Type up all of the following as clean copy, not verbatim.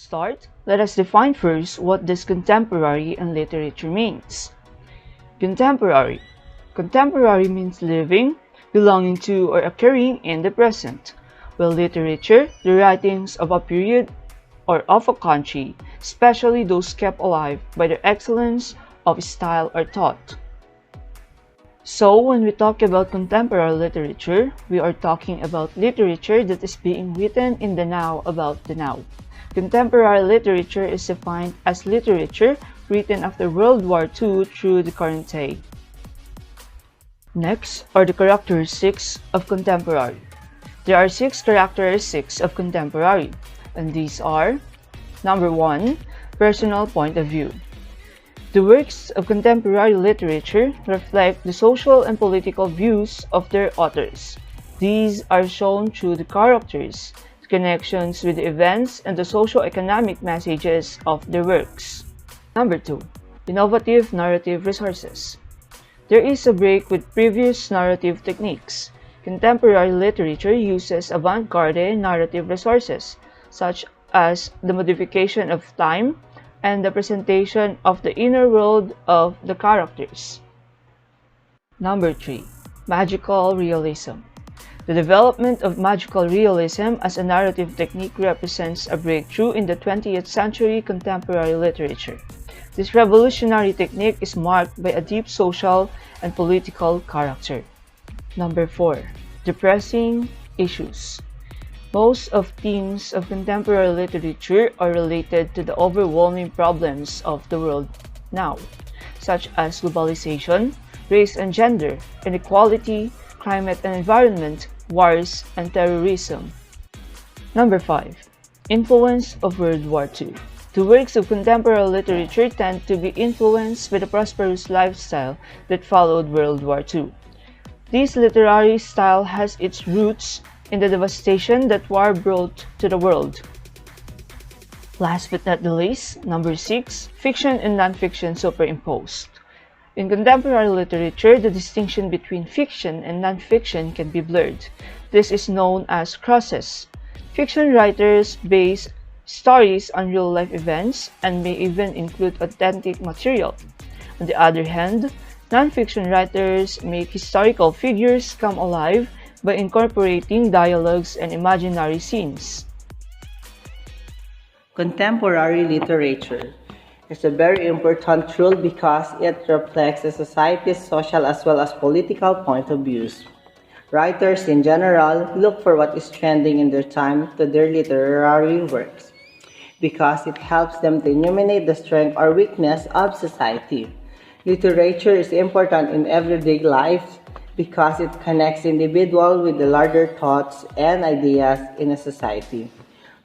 start, let us define first what this contemporary in literature means. Contemporary. Contemporary means living, belonging to, or occurring in the present, while literature, the writings of a period or of a country, especially those kept alive by their excellence of style or thought. So, when we talk about contemporary literature, we are talking about literature that is being written in the now about the now. Contemporary literature is defined as literature written after World War II through the current day. Next are the characteristics of contemporary. There are 6 characteristics of contemporary, and these are: number 1, personal point of view. The works of contemporary literature reflect the social and political views of their authors. These are shown through the characters, the connections with the events, and the socio-economic messages of their works. Number 2, innovative narrative resources. There is a break with previous narrative techniques. Contemporary literature uses avant-garde narrative resources, such as the modification of time and the presentation of the inner world of the characters. Number 3, magical realism. The development of magical realism as a narrative technique represents a breakthrough in the 20th century contemporary literature. This revolutionary technique is marked by a deep social and political character. Number 4, depressing issues. Most of themes of contemporary literature are related to the overwhelming problems of the world now, such as globalization, race and gender, inequality, climate and environment, wars, and terrorism. Number 5, influence of World War II. The works of contemporary literature tend to be influenced by the prosperous lifestyle that followed World War II. This literary style has its roots in the devastation that war brought to the world. Last but not the least, number 6, fiction and nonfiction superimposed. In contemporary literature, the distinction between fiction and nonfiction can be blurred. This is known as crosses. Fiction writers base stories on real-life events and may even include authentic material. On the other hand, nonfiction writers make historical figures come alive by incorporating dialogues and imaginary scenes. Contemporary literature is a very important tool because it reflects a society's social as well as political point of views. Writers in general look for what is trending in their time to their literary works because it helps them to illuminate the strength or weakness of society. Literature is important in everyday life because it connects individuals with the larger thoughts and ideas in a society.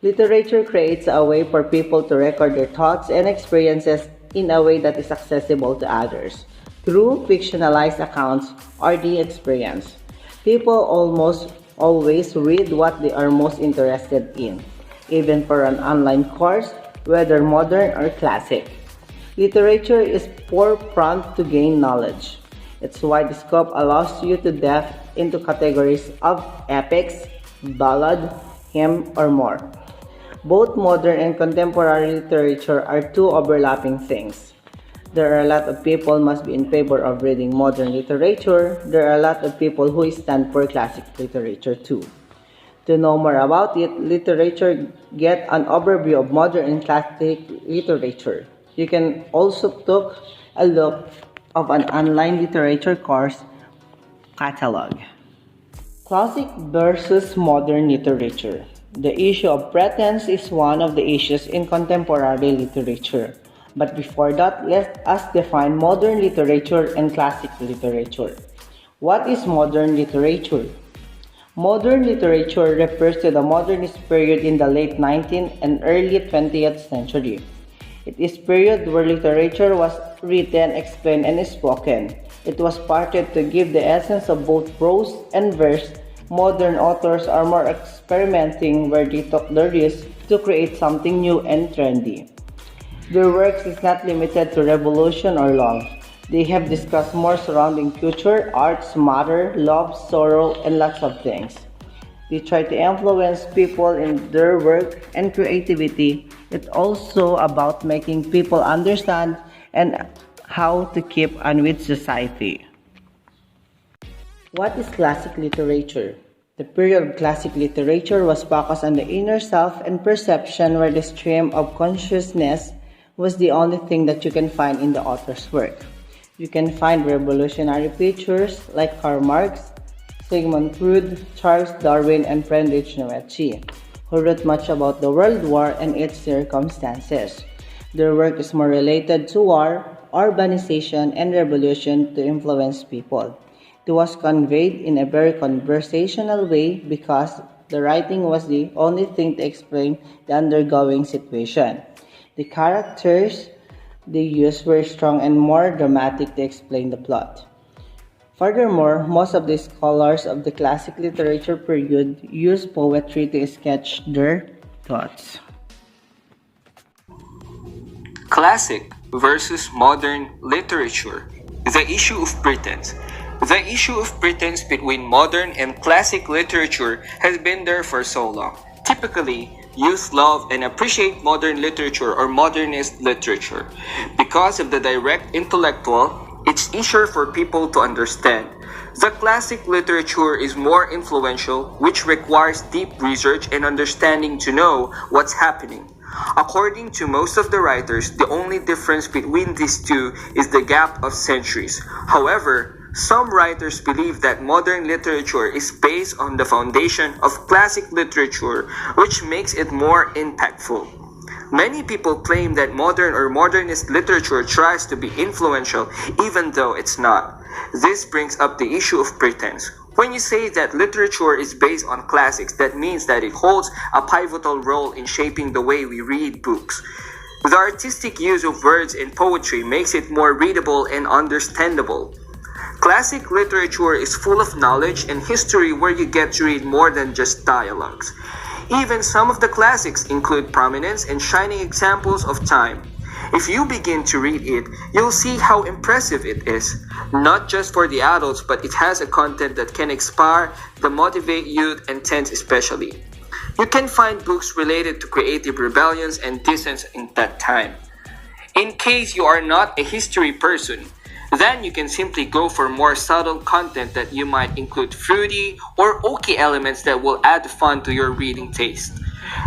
Literature creates a way for people to record their thoughts and experiences in a way that is accessible to others through fictionalized accounts or the experience. People almost always read what they are most interested in, even for an online course, whether modern or classic. Literature is forefront to gain knowledge. Its wide scope allows you to delve into categories of epics, ballad, hymn, or more. Both modern and contemporary literature are two overlapping things. There are a lot of people must be in favor of reading modern literature. There are a lot of people who stand for classic literature too. To know more about it, literature get an overview of modern and classic literature. You can also take a look of an online literature course catalog. Classic versus modern literature. The issue of pretense is one of the issues in contemporary literature. But before that, let us define modern literature and classic literature. What is modern literature? Modern literature refers to the modernist period in the late 19th and early 20th century. It is a period where literature was written, explained, and spoken. It was parted to give the essence of both prose and verse. Modern authors are more experimenting where they took the risk to create something new and trendy. Their works is not limited to revolution or love. They have discussed more surrounding culture, arts, matter, love, sorrow, and lots of things. They try to influence people in their work and creativity. It's also about making people understand and how to keep on with society. What is classic literature? The period of classic literature was focused on the inner self and perception, where the stream of consciousness was the only thing that you can find in the author's work. You can find revolutionary features like Karl Marx, Sigmund Freud, Charles Darwin, and Friedrich Nietzsche, who wrote much about the World War and its circumstances. Their work is more related to war, urbanization, and revolution to influence people. It was conveyed in a very conversational way because the writing was the only thing to explain the undergoing situation. The characters they used were strong and more dramatic to explain the plot. Furthermore, most of the scholars of the classic literature period used poetry to sketch their thoughts. Classic versus modern literature. The issue of pretense. The issue of pretense between modern and classic literature has been there for so long. Typically, youth love and appreciate modern literature or modernist literature. Because of the direct intellectual, it's easier for people to understand. The classic literature is more influential, which requires deep research and understanding to know what's happening. According to most of the writers, the only difference between these two is the gap of centuries. However, some writers believe that modern literature is based on the foundation of classic literature, which makes it more impactful. Many people claim that modern or modernist literature tries to be influential even though it's not. This brings up the issue of pretense. When you say that literature is based on classics, that means that it holds a pivotal role in shaping the way we read books. The artistic use of words in poetry makes it more readable and understandable. Classic literature is full of knowledge and history where you get to read more than just dialogues. Even some of the classics include prominence and shining examples of time. If you begin to read it, you'll see how impressive it is. Not just for the adults, but it has a content that can inspire, to motivate youth and teens especially. You can find books related to creative rebellions and dissents in that time. In case you are not a history person, then you can simply go for more subtle content that you might include fruity or oaky elements that will add fun to your reading taste.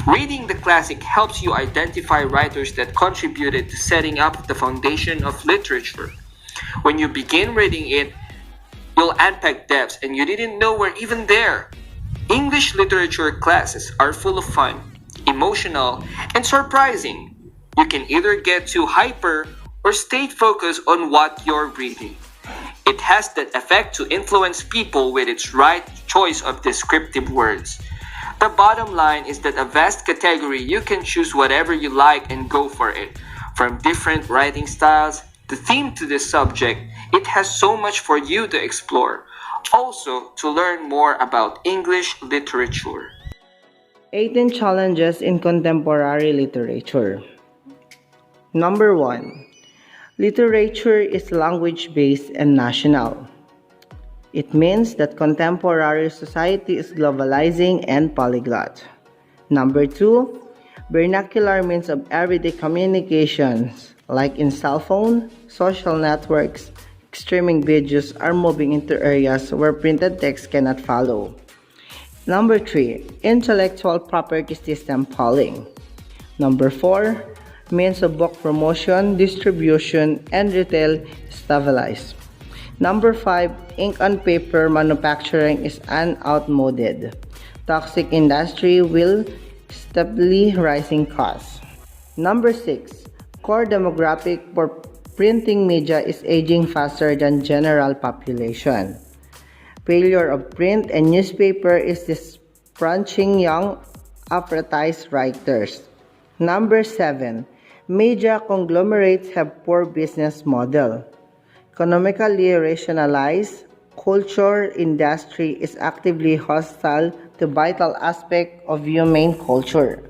Reading the classic helps you identify writers that contributed to setting up the foundation of literature. When you begin reading it, you'll unpack depths and you didn't know were even there. English literature classes are full of fun, emotional, and surprising. You can either get too hyper or stay focused on what you're reading. It has that effect to influence people with its right choice of descriptive words. The bottom line is that a vast category, you can choose whatever you like and go for it. From different writing styles, the theme to this subject, it has so much for you to explore. Also, to learn more about English literature. 18 challenges in contemporary literature. Number 1. Literature is language-based and national. It means that contemporary society is globalizing and polyglot. Number 2, vernacular means of everyday communications, like in cell phone, social networks, streaming videos are moving into areas where printed text cannot follow. Number 3, intellectual property system polling. Number 4, means of book promotion, distribution, and retail stabilized. Number 5, ink on paper manufacturing is outmoded. Toxic industry will steadily rising costs. Number 6, core demographic for printing media is aging faster than general population. Failure of print and newspaper is discouraging young apprentice writers. Number 7, media conglomerates have poor business model. Economically rationalized, culture industry is actively hostile to vital aspect of human culture.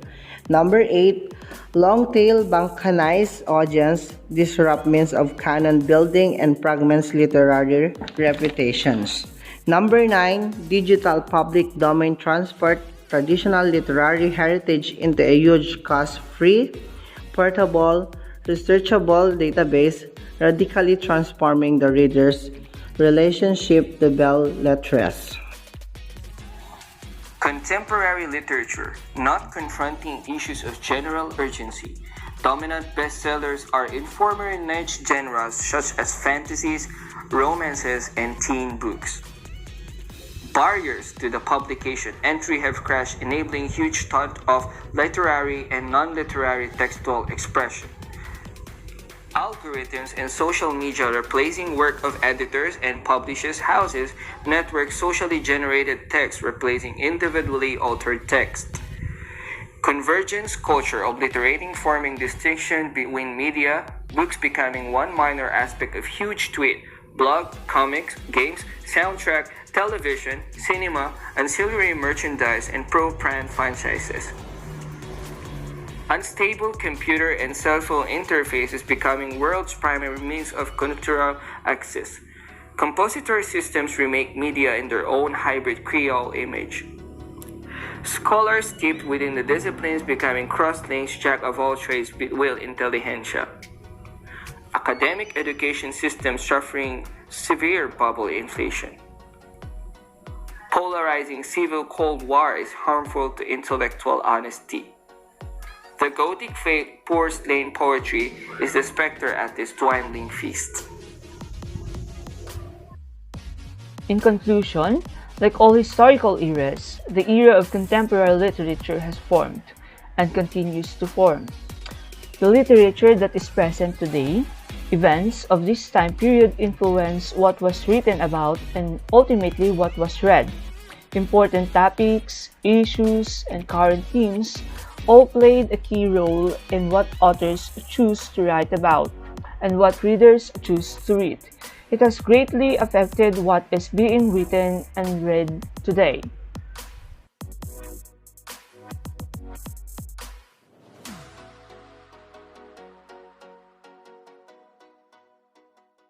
Number 8, long-tail balkanized audience disrupt means of canon building and fragments literary reputations. Number 9, digital public domain transport traditional literary heritage into a huge cost-free, portable, researchable database, radically transforming the reader's relationship to belles lettres. Contemporary literature, not confronting issues of general urgency. Dominant bestsellers are in former niche genres such as fantasies, romances, and teen books. Barriers to the publication entry have crashed, enabling huge ton of literary and non-literary textual expression. Algorithms and social media replacing work of editors and publishers' houses, network socially generated text replacing individually altered text. Convergence culture obliterating forming distinction between media, books becoming one minor aspect of huge tweet, blog, comics, games, soundtrack, television, cinema, ancillary merchandise, and pro-brand franchises. Unstable computer and cell phone interfaces becoming world's primary means of cultural access. Compositor systems remake media in their own hybrid Creole image. Scholars steeped within the disciplines becoming cross-links jack of all trades with will intelligentsia. Academic education systems suffering severe bubble inflation. Polarizing civil Cold War is harmful to intellectual honesty. The Gothic faith pours slain poetry is the specter at this dwindling feast. In conclusion, like all historical eras, the era of contemporary literature has formed and continues to form. The literature that is present today, events of this time period influence what was written about and ultimately what was read. Important topics, issues, and current themes all played a key role in what authors choose to write about and what readers choose to read. It has greatly affected what is being written and read today.